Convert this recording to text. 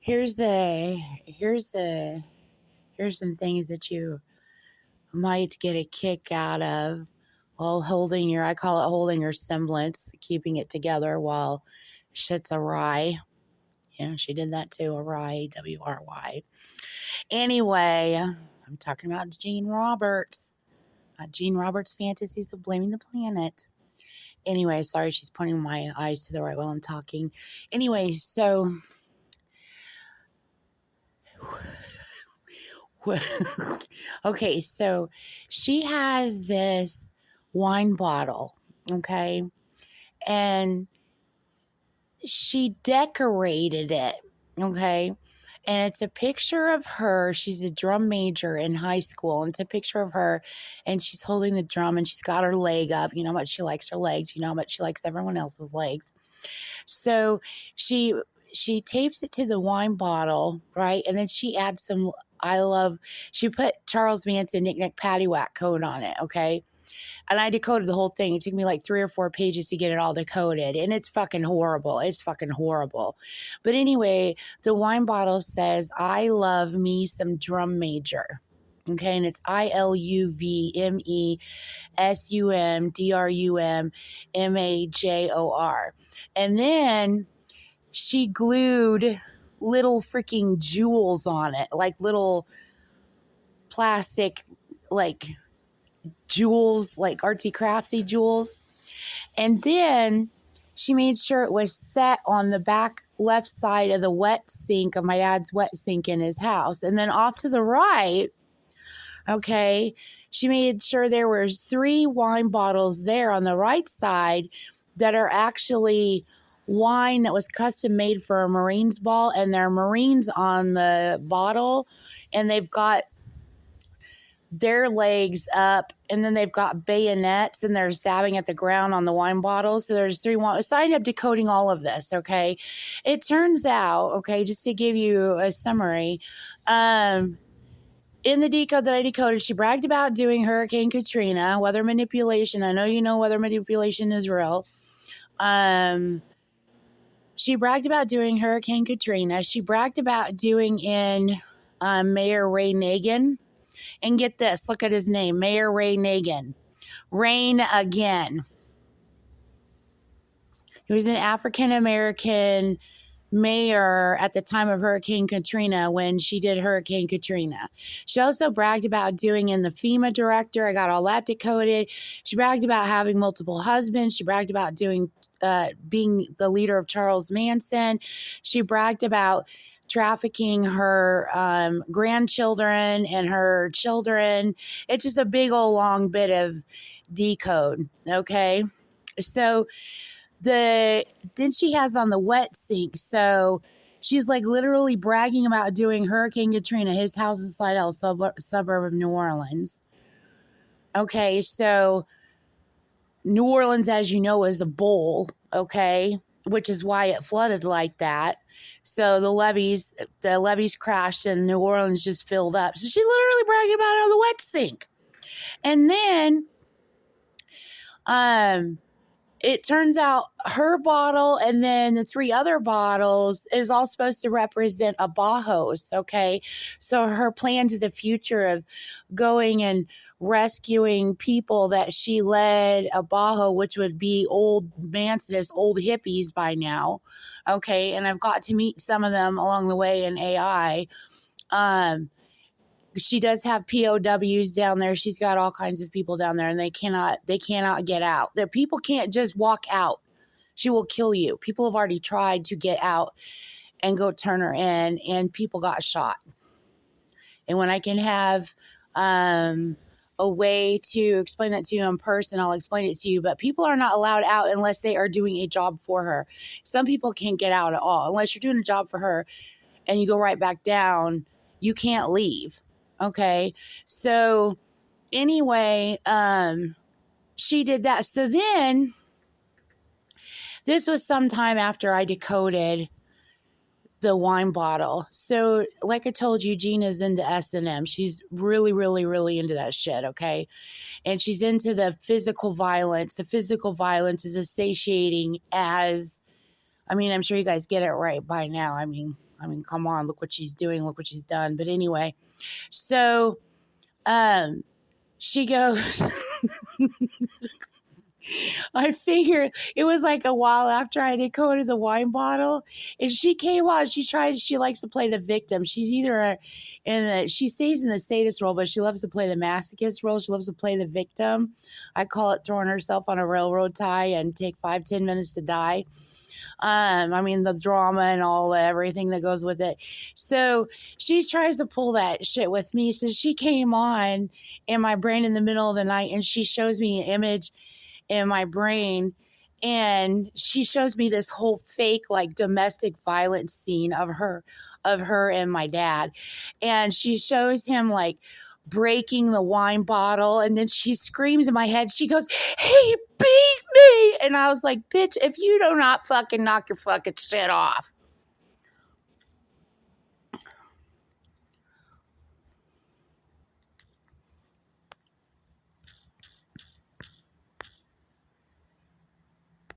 here's some things that you might get a kick out of while I call it holding your semblance, keeping it together while shit's awry. Yeah, she did that too, awry, W-R-Y. Anyway, I'm talking about Gene Roberts. Gene Roberts' fantasies of blaming the planet. Anyway, sorry, she's pointing my eyes to the right while I'm talking. Anyway, so okay, so she has this wine bottle, okay, and she decorated it, okay, and it's a picture of her. She's a drum major in high school, and it's a picture of her, and she's holding the drum, and she's got her leg up. You know how much she likes her legs. You know how much she likes everyone else's legs. So she tapes it to the wine bottle, right? And then she adds some she put Charles Manson Knick Knack Paddywhack code on it, okay? And I decoded the whole thing. It took me like 3 or 4 pages to get it all decoded. And it's fucking horrible. It's fucking horrible. But anyway, the wine bottle says, I love me some drum major. Okay, and it's ILUVMESUMDRUMMAJOR. And then she glued little freaking jewels on it, like little plastic, like jewels, like artsy craftsy jewels. And then she made sure it was set on the back left side of the wet sink of my dad's wet sink in his house. And then off to the right, okay, she made sure there was 3 wine bottles there on the right side that are actually wine that was custom made for a Marines ball, and they're Marines on the bottle, and they've got their legs up, and then they've got bayonets, and they're stabbing at the ground on the wine bottles. So there's 3 wine. So I ended up decoding all of this, okay? It turns out, okay, just to give you a summary, in the decode that I decoded, she bragged about doing Hurricane Katrina, weather manipulation. I know you know weather manipulation is real. She bragged about doing Hurricane Katrina. She bragged about doing in Mayor Ray Nagin. And get this, look at his name, Mayor Ray Nagin. Rain again. He was an African-American mayor at the time of Hurricane Katrina when she did Hurricane Katrina. She also bragged about doing in the FEMA director. I got all that decoded. She bragged about having multiple husbands. She bragged about doing being the leader of Charles Manson. She bragged about trafficking her grandchildren and her children. It's just a big old long bit of decode, okay? So then she has on the wet sink. So she's like literally bragging about doing Hurricane Katrina. His house is Slidell, suburb of New Orleans. Okay, so New Orleans, as you know, is a bowl, okay, which is why it flooded like that. So the levees crashed and New Orleans just filled up. So she literally bragging about it on the wet sink. And then it turns out her bottle and then the 3 other bottles is all supposed to represent a Bauhaus, okay? So her plan to the future of going and rescuing people that she led a Bajo, which would be old Mansonist, old hippies by now, okay? And I've got to meet some of them along the way in AI. She does have POWs down there. She's got all kinds of people down there, and they cannot get out. Their people can't just walk out. She will kill you. People have already tried to get out and go turn her in, and people got shot. And when I can have a way to explain that to you in person, I'll explain it to you. But people are not allowed out unless they are doing a job for her. Some people can't get out at all. Unless you're doing a job for her and you go right back down, you can't leave. Okay. So anyway, she did that. So then this was sometime after I decoded the wine bottle. So like I told you, Gina's into S&M. She's really, really, really into that shit. Okay. And she's into the physical violence. The physical violence is as satiating as I mean, I'm sure you guys get it right by now. I mean, come on, look what she's doing, look what she's done. But anyway, so she goes, I figured it was like a while after I did go to the wine bottle, and she came on. She likes to play the victim. She's either she stays in the sadist role, but she loves to play the masochist role. She loves to play the victim. I call it throwing herself on a railroad tie and take 5-10 minutes to die. I mean, the drama and all everything that goes with it. So she tries to pull that shit with me. So she came on in my brain in the middle of the night, and she shows me an image in my brain, and she shows me this whole fake like domestic violence scene of her and my dad, and she shows him like breaking the wine bottle, and then she screams in my head, she goes, "He beat me!" And I was like, "Bitch, if you do not fucking knock your fucking shit off,